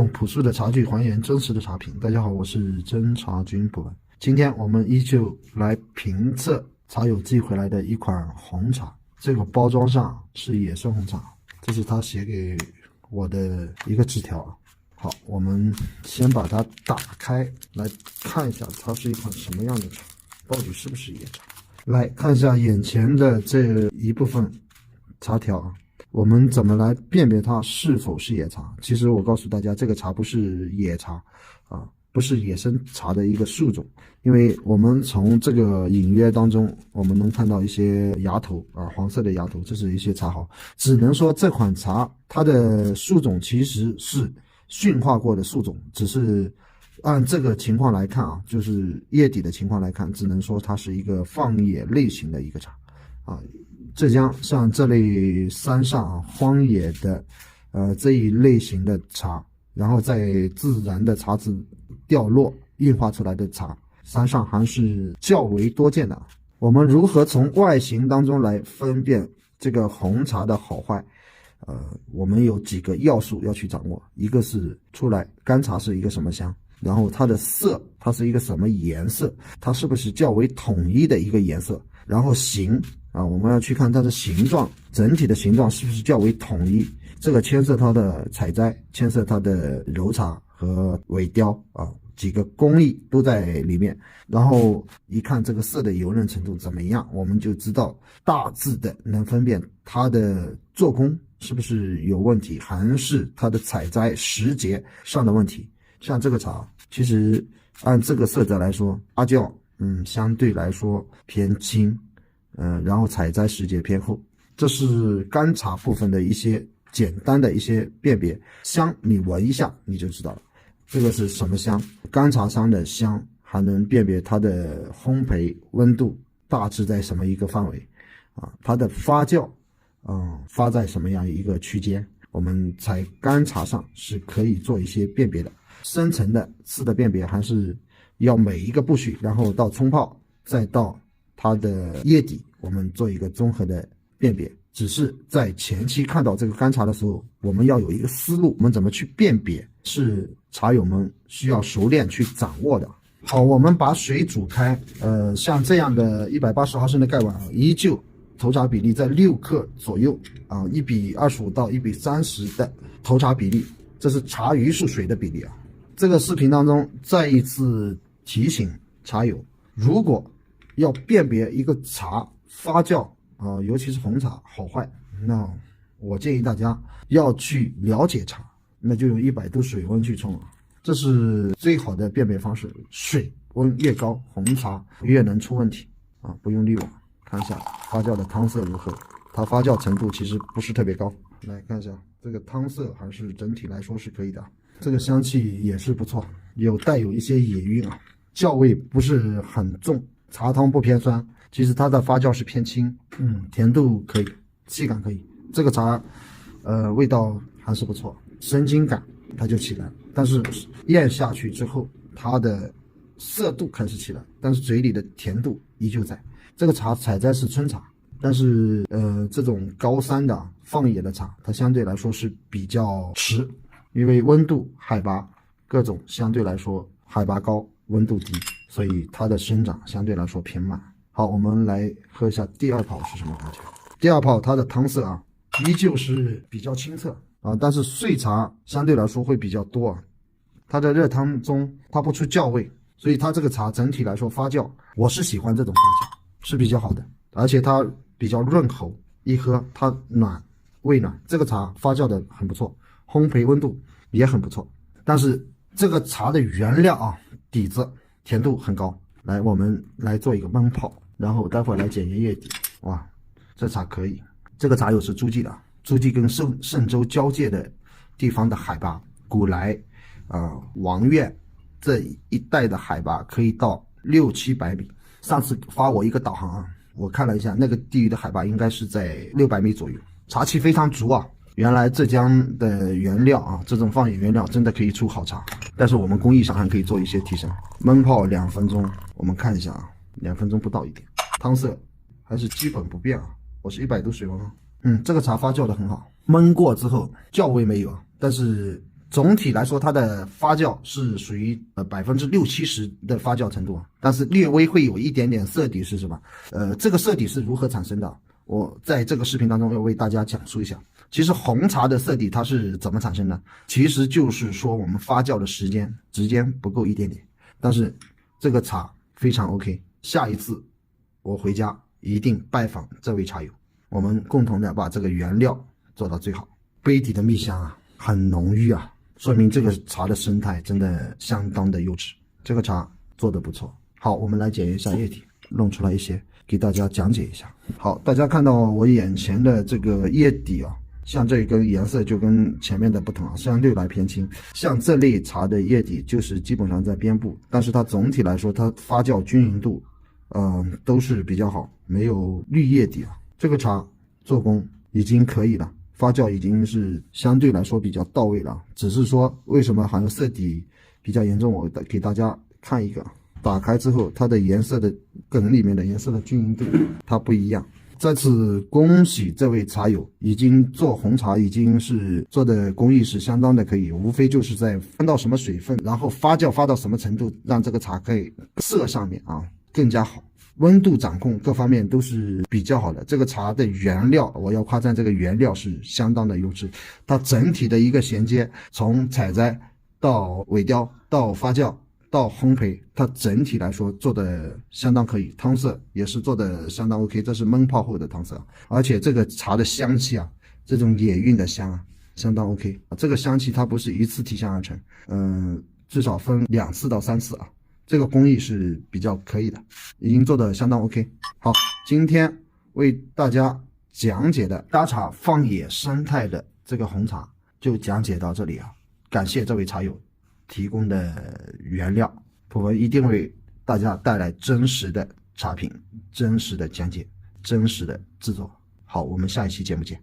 用朴素的茶具还原真实的茶品。大家好，我是真茶君博文。今天我们依旧来评测茶友寄回来的一款红茶，这个包装上是野生红茶，这是他写给我的一个纸条。好，我们先把它打开来看一下，它是一款什么样的茶，到底是不是野茶。来看一下眼前的这一部分茶条啊，我们怎么来辨别它是否是野茶？其实我告诉大家，这个茶不是野茶啊，不是野生茶的一个树种，因为我们从这个隐约当中，我们能看到一些芽头啊，黄色的芽头，这是一些茶毫。只能说这款茶它的树种其实是驯化过的树种，只是按这个情况来看啊，就是叶底的情况来看，只能说它是一个放野类型的一个茶啊。浙江像这类山上啊荒野的这一类型的茶，然后在自然的茶籽掉落运化出来的茶，山上还是较为多见的。我们如何从外形当中来分辨这个红茶的好坏？我们有几个要素要去掌握，一个是出来干茶是一个什么香，然后它的色，它是一个什么颜色，它是不是较为统一的一个颜色，然后形啊，我们要去看它的形状，整体的形状是不是较为统一，这个牵涉它的采摘，牵涉它的揉茶和萎凋啊，几个工艺都在里面。然后一看这个色的油润程度怎么样，我们就知道大致的能分辨它的做工是不是有问题，还是它的采摘时节上的问题。像这个茶其实按这个色泽来说，发酵相对来说偏轻，然后采摘时节偏后，这是干茶部分的一些简单的一些辨别。香你闻一下你就知道了，这个是什么香，干茶香的香，还能辨别它的烘焙温度大致在什么一个范围啊，它的发酵发在什么样一个区间，我们在干茶上是可以做一些辨别的。深层的次的辨别还是要每一个步序，然后到冲泡，再到它的叶底，我们做一个综合的辨别。只是在前期看到这个干茶的时候，我们要有一个思路，我们怎么去辨别，是茶友们需要熟练去掌握的。好，我们把水煮开，像这样的180毫升的盖碗，依旧投茶比例在6克左右啊，1比25到1比30的投茶比例，这是茶余数水的比例啊。这个视频当中再一次提醒茶友，如果要辨别一个茶发酵尤其是红茶好坏，那我建议大家要去了解茶，那就用100度水温去冲，这是最好的辨别方式。水温越高，红茶越能出问题啊！不用滤网，看一下发酵的汤色如何，它发酵程度其实不是特别高。来看一下这个汤色，还是整体来说是可以的。这个香气也是不错，带有一些野韵啊，酵味不是很重，茶汤不偏酸，其实它的发酵是偏轻，甜度可以，气感可以。这个茶味道还是不错，生津感它就起来了，但是咽下去之后，它的涩度开始起来，但是嘴里的甜度依旧在。这个茶采摘是春茶，但是这种高山的放野的茶，它相对来说是比较迟，因为温度海拔各种相对来说海拔高温度低，所以它的生长相对来说偏慢。好，我们来喝一下第二泡是什么感觉。第二泡它的汤色啊依旧是比较清澈啊，但是碎茶相对来说会比较多啊，它在热汤中它不出酵味，所以它这个茶整体来说发酵，我是喜欢这种发酵，是比较好的，而且它比较润喉，一喝它胃暖，这个茶发酵的很不错，烘焙温度也很不错。但是这个茶的原料啊底子甜度很高。来，我们来做一个焖泡，然后待会儿来检验叶底。哇，这茶可以。这个茶友是诸暨的，诸暨跟嵊州交界的地方的海拔，古来王苑这一带的海拔可以到600-700米。上次发我一个导航啊，我看了一下，那个地域的海拔应该是在600米左右，茶气非常足啊。原来浙江的原料啊，这种放野原料真的可以出好茶，但是我们工艺上还可以做一些提升。焖泡2分钟，我们看一下啊，2分钟不到一点，汤色还是基本不变啊。我是100度水温啊，这个茶发酵的很好，焖过之后酵味没有，但是总体来说它的发酵是属于60-70%的发酵程度，但是略微会有一点点色底是什么？这个色底是如何产生的？我在这个视频当中要为大家讲述一下。其实红茶的色底它是怎么产生的？其实就是说我们发酵的时间不够一点点，但是这个茶非常 OK。下一次我回家一定拜访这位茶友，我们共同的把这个原料做到最好。杯底的蜜香啊，很浓郁啊，说明这个茶的生态真的相当的优质，这个茶做得不错。好，我们来检验一下液体，弄出来一些给大家讲解一下。好，大家看到我眼前的这个液底啊，像这根颜色就跟前面的不同啊，相对来偏轻。像这类茶的液底就是基本上在边部，但是它总体来说它发酵均匀度都是比较好，没有绿液底啊。这个茶做工已经可以了，发酵已经是相对来说比较到位了，只是说为什么好像色底比较严重，我给大家看一个，打开之后它的颜色的梗里面的颜色的均匀度它不一样。再次恭喜这位茶友，已经做红茶已经是做的工艺是相当的可以，无非就是在分到什么水分，然后发酵发到什么程度，让这个茶可以色上面更加好，温度掌控各方面都是比较好的。这个茶的原料，我要夸赞这个原料是相当的优质，它整体的一个衔接，从采摘到萎雕到发酵到烘焙，它整体来说做的相当可以，汤色也是做的相当 OK， 这是焖泡后的汤色，而且这个茶的香气啊，这种野韵的香啊，相当 OK， 这个香气它不是一次提香而成，至少分2次到3次啊。这个工艺是比较可以的，已经做的相当 OK。好，今天为大家讲解的搭茶放野生态的这个红茶就讲解到这里啊，感谢这位茶友提供的原料，我们一定为大家带来真实的茶品、真实的讲解、真实的制作。好，我们下一期节目见。